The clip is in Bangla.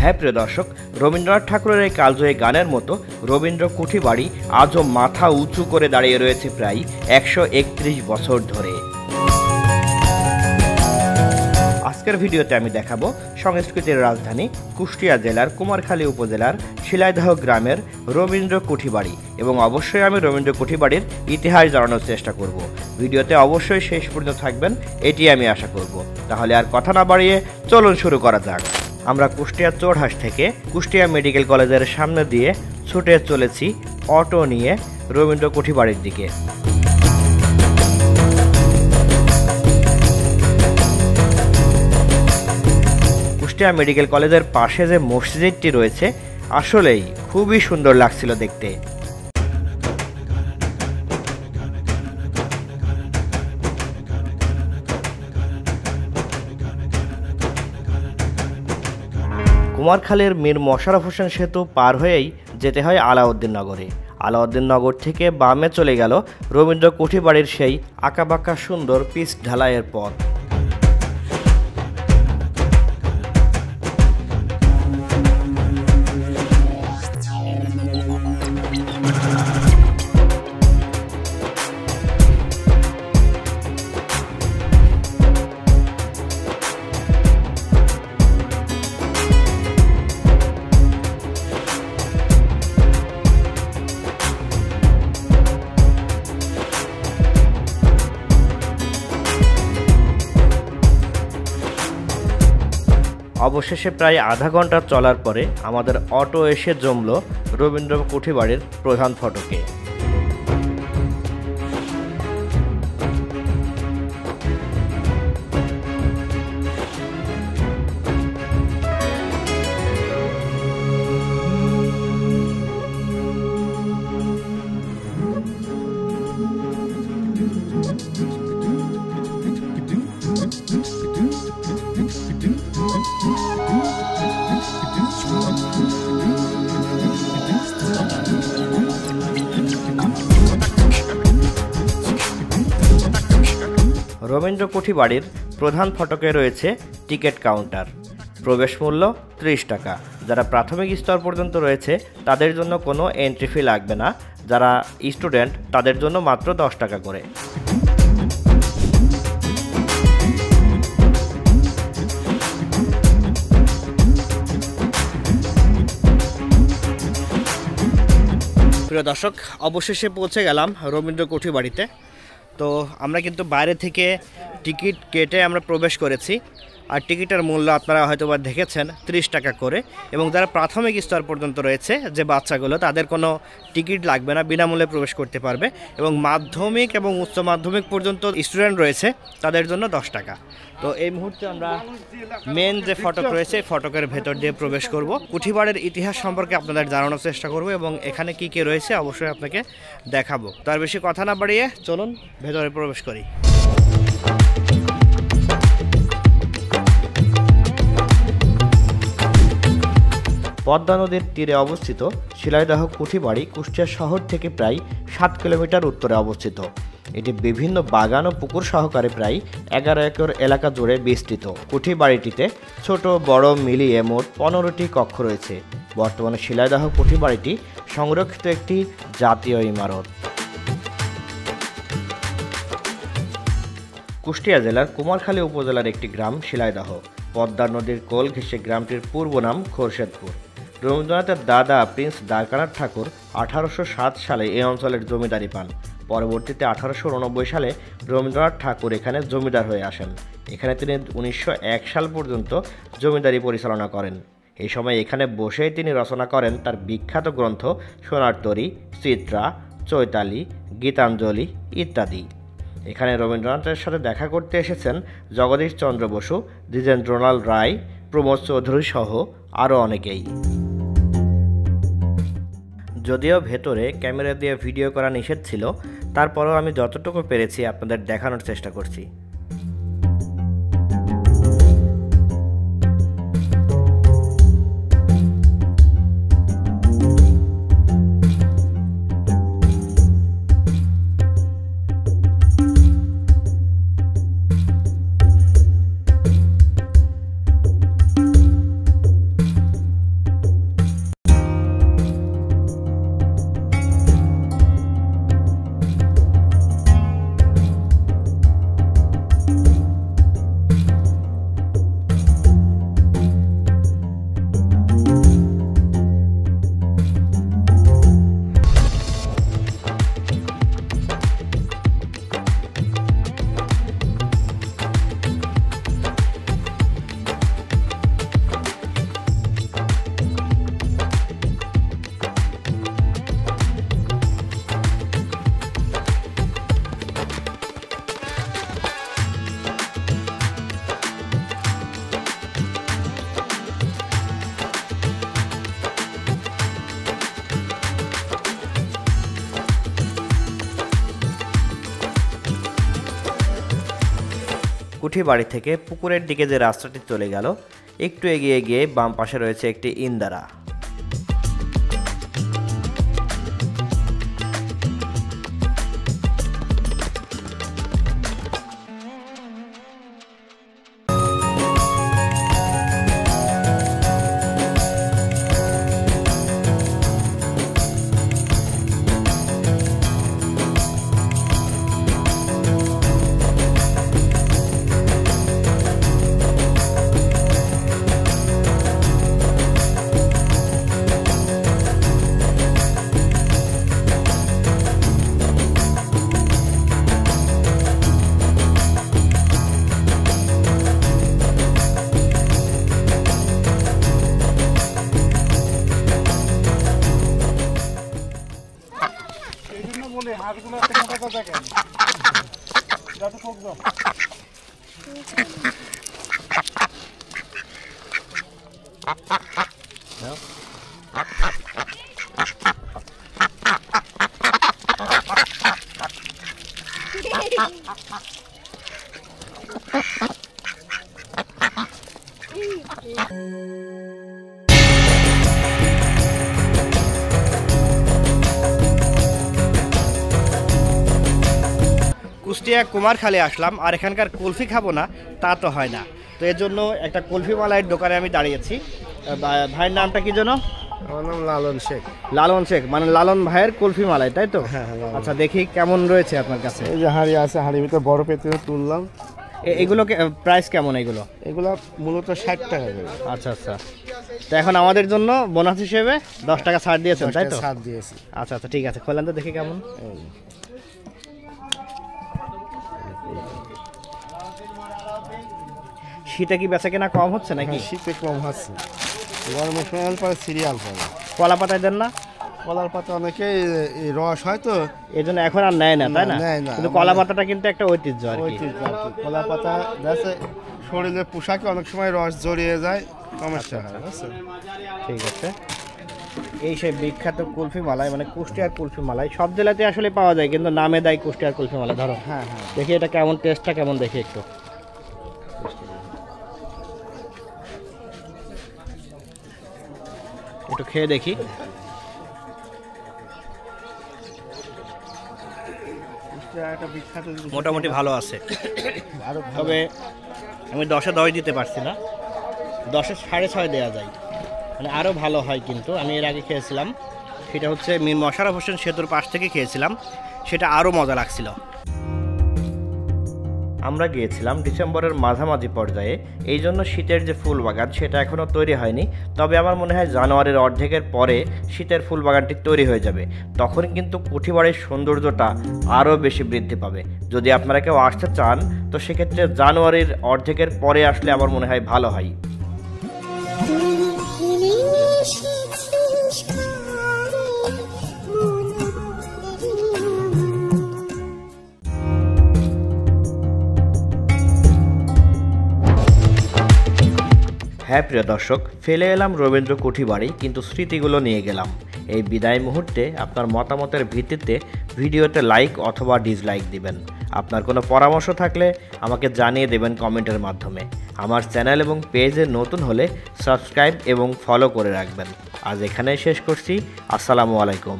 হ্যাঁ প্রিয় দর্শক, রবীন্দ্রনাথ ঠাকুরের এই কালজয়ী গানের মতো রবীন্দ্র কুঠিবাড়ি আজও মাথা উঁচু করে দাঁড়িয়ে রয়েছে প্রায় 131 বছর ধরে। আজকের ভিডিওতে আমি দেখাবো সংস্কৃতির রাজধানী কুষ্টিয়া জেলার কুমারখালী উপজেলার শিলাইদহ গ্রামের রবীন্দ্র কুঠিবাড়ি, এবং অবশ্যই আমি রবীন্দ্র কুঠিবাড়ির ইতিহাস জানানোর চেষ্টা করব। ভিডিওতে অবশ্যই শেষ পর্যন্ত থাকবেন, এটি আমি আশা করব। তাহলে আর কথা না বাড়িয়ে চলুন শুরু করা যাক। আমরা কুষ্টিয়া চোরহাট থেকে কুষ্টিয়া মেডিকেল কলেজের সামনে দিয়ে ছুটে চলেছি অটো নিয়ে রবীন্দ্র কুঠিবাড়ির দিকে। কুষ্টিয়া মেডিকেল কলেজের পাশে যে মসজিদটি রয়েছে আসলেই খুবই সুন্দর লাগছিল দেখতে। কুমারখালীর মীর মোশাররফ হোসেন সেতু পার হয়েই যেতে হয় আলাউদ্দিন নগরে। আলাউদ্দিন নগর থেকে বামে চলে গেল রবীন্দ্র কুঠিবাড়ির সেই আঁকাবাঁকা সুন্দর পিচ ঢালাইয়ের পথ। অবশেষে প্রায় আধা ঘন্টা চলার পরে আমাদের অটো এসে জমল রবীন্দ্র কুঠিবাড়ির প্রধান ফটকে। রবীন্দ্র কুঠিবাড়ির প্রধান ফটকে রয়েছে টিকিট কাউন্টার। প্রবেশ মূল্য 30 টাকা। যারা প্রাথমিক স্তর পর্যন্ত রয়েছে তাদের জন্য কোনো এন্ট্রি ফি লাগবে না, যারা স্টুডেন্ট তাদের জন্য মাত্র 10 টাকা করে। প্রিয় দর্শক, অবশেষে পৌঁছে গেলাম রবীন্দ্র কুঠিবাড়িতে। তো আমরা কিন্তু বাইরে থেকে টিকিট কেটে আমরা প্রবেশ করেছি, আর টিকিটের মূল্য আপনারা হয়তো বা দেখেছেন 30 টাকা করে। এবং যারা প্রাথমিক স্তর পর্যন্ত রয়েছে যে বাচ্চাগুলো, তাদের কোনো টিকিট লাগবে না, বিনামূল্যে প্রবেশ করতে পারবে। এবং মাধ্যমিক এবং উচ্চ মাধ্যমিক পর্যন্ত স্টুডেন্ট রয়েছে তাদের জন্য 10 টাকা। তো এই মুহূর্তে আমরা মেন যে ফটক রয়েছে ফটকের ভেতর দিয়ে প্রবেশ করব। কুঠিবাড়ির ইতিহাস সম্পর্কে আপনাদের জানানোর চেষ্টা করব এবং এখানে কি কি রয়েছে অবশ্যই আপনাকে দেখাবো। তার বেশি কথা না বাড়িয়ে চলুন ভেতরে প্রবেশ করি। পদ্মা নদীর তীরে অবস্থিত শিলাইদহ কুঠিবাড়ি কুষ্টিয়া শহর থেকে প্রায় 7 কিলোমিটার উত্তরে অবস্থিত। এটি বিভিন্ন বাগান ও পুকুর সহকারে প্রায় 11 একর এলাকা জুড়ে বিস্তৃত। কুঠিবাড়িটিতে ছোট বড় মিলিয়ে মোট 15টি কক্ষ রয়েছে। বর্তমানে শিলাইদহ কুঠিবাড়িটি সংরক্ষিত একটি জাতীয় ইমারত। কুষ্টিয়া জেলার কুমারখালী উপজেলার একটি গ্রাম শিলাইদহ। পদ্মা নদীর কোল ঘেঁষে গ্রামটির পূর্ব নাম খোরশেদপুর। রবীন্দ্রনাথের দাদা প্রিন্স দ্বারকানাথ ঠাকুর 1807 সালে এই অঞ্চলের জমিদারি পান। পরবর্তীতে 1889 সালে রবীন্দ্রনাথ ঠাকুর এখানে জমিদার হয়ে আসেন। এখানে তিনি 1901 সাল পর্যন্ত জমিদারি পরিচালনা করেন। এই সময় এখানে বসেই তিনি রচনা করেন তার বিখ্যাত গ্রন্থ সোনার তরী, চিত্রা, চৈতালি, গীতাঞ্জলি ইত্যাদি। এখানে রবীন্দ্রনাথের সাথে দেখা করতে এসেছেন জগদীশ চন্দ্র বসু, দ্বিজেন্দ্রলাল রায়, প্রমোদ চৌধুরী সহ আরও অনেকেই। যদিও ভেতরে ক্যামেরা দিয়ে ভিডিও করা নিষেধ ছিল, তারপরেও আমি যতটুকু পেরেছি আপনাদের দেখানোর চেষ্টা করছি। কুঠি বাড়ি থেকে পুকুরের দিকে যে রাস্তাটি চলে গেল, একটু এগিয়ে গিয়ে বাম পাশে রয়েছে একটি ইন্দারা। কুষ্টিয়া কুমারখালী আসলাম, আর এখানকার কুলফি খাবো না তা তো হয় না। তো এর জন্য একটা কুলফি মালাইয়ের দোকানে আমি দাঁড়িয়েছি। ভাইয়ের নামটা কি যেন? আমার নাম লালন শেখ। লালন শেখ, মানে লালন ভাইয়ের কুলফি মালাই, তাই তো? হ্যাঁ। আচ্ছা, দেখি কেমন রয়েছে আপনার কাছে। এই যে হাঁড়ি আছে, হাঁড়ির ভিতরে বড় পেতে তুললাম। এগুলো প্রাইস কেমন? এগুলো মূলত 60 টাকা করে। আচ্ছা। তো এখন আমাদের জন্য বোনাস হিসেবে 10 টাকা ছাড় দিয়েছেন, তাই তো? ছাড় দিয়েছি। আচ্ছা, ঠিক আছে, খোলেন তো দেখি কেমন। শীতে কি বেচা কেনা কম হচ্ছে নাকি? শীতে কম হচ্ছে, গরমের সময় পরে সিরিয়াল পরে। কলা পাতায় দেন না? কলার পাতা অনেকে রস হয় তো, এই জন্য এখন আর নেয় না, তাই না? নেয় না। কিন্তু কলা পাতাটা কিন্তু একটা ঐতিহ্য আর কি। কলা পাতা যাচ্ছে শরীরে পোশাকে অনেক সময় রস জড়িয়ে যায়, সমস্যা হয়। ঠিক আছে, এই সেই বিখ্যাত কুলফি মালাই, মানে কুষ্টিয়ার কুলফি মালাই সব জেলাতে আসলে পাওয়া যায়, কিন্তু নামে দেয় কুষ্টিয়ার কুলফি মালাই। ধরো, হ্যাঁ। দেখি এটা কেমন, টেস্টটা কেমন দেখি একটু। একটু খেয়ে দেখি। মোটামুটি ভালো আছে, তবে আমি 10-এ 10 দিতে পারছি না, 10-এ 6.5 দেওয়া যায়, মানে আরও ভালো হয়। কিন্তু আমি এর আগে খেয়েছিলাম, সেটা হচ্ছে মীর মশাররফ হোসেন সেতুর পাশ থেকে খেয়েছিলাম, সেটা আরও মজা লাগছিল। আমরা গিয়েছিলাম ডিসেম্বরের মাঝামাঝি পর্যায়ে, এই জন্য শীতের যে ফুল বাগান সেটা এখনও তৈরি হয়নি। তবে আমার মনে হয় জানুয়ারির অর্ধেকের পরে শীতের ফুল বাগানটি তৈরি হয়ে যাবে, তখন কিন্তু কুঠিবাড়ির সৌন্দর্যটা আরও বেশি বৃদ্ধি পাবে। যদি আপনারা কেউ আসতে চান, তো সেক্ষেত্রে জানুয়ারির অর্ধেকের পরে আসলে আমার মনে হয় ভালো হয়। হ্যাঁ প্রিয় দর্শক, ফেলে এলাম রবীন্দ্র কুঠিবাড়ি, কিন্তু স্মৃতিগুলো নিয়ে গেলাম। এই বিদায় মুহূর্তে আপনার মতামতের ভিত্তিতে ভিডিওতে লাইক অথবা ডিসলাইক দিবেন। আপনার কোনো পরামর্শ থাকলে আমাকে জানিয়ে দেবেন কমেন্টের মাধ্যমে। আমার চ্যানেল এবং পেজে নতুন হলে সাবস্ক্রাইব এবং ফলো করে রাখবেন। আজ এখানেই শেষ করছি। আসসালামু আলাইকুম।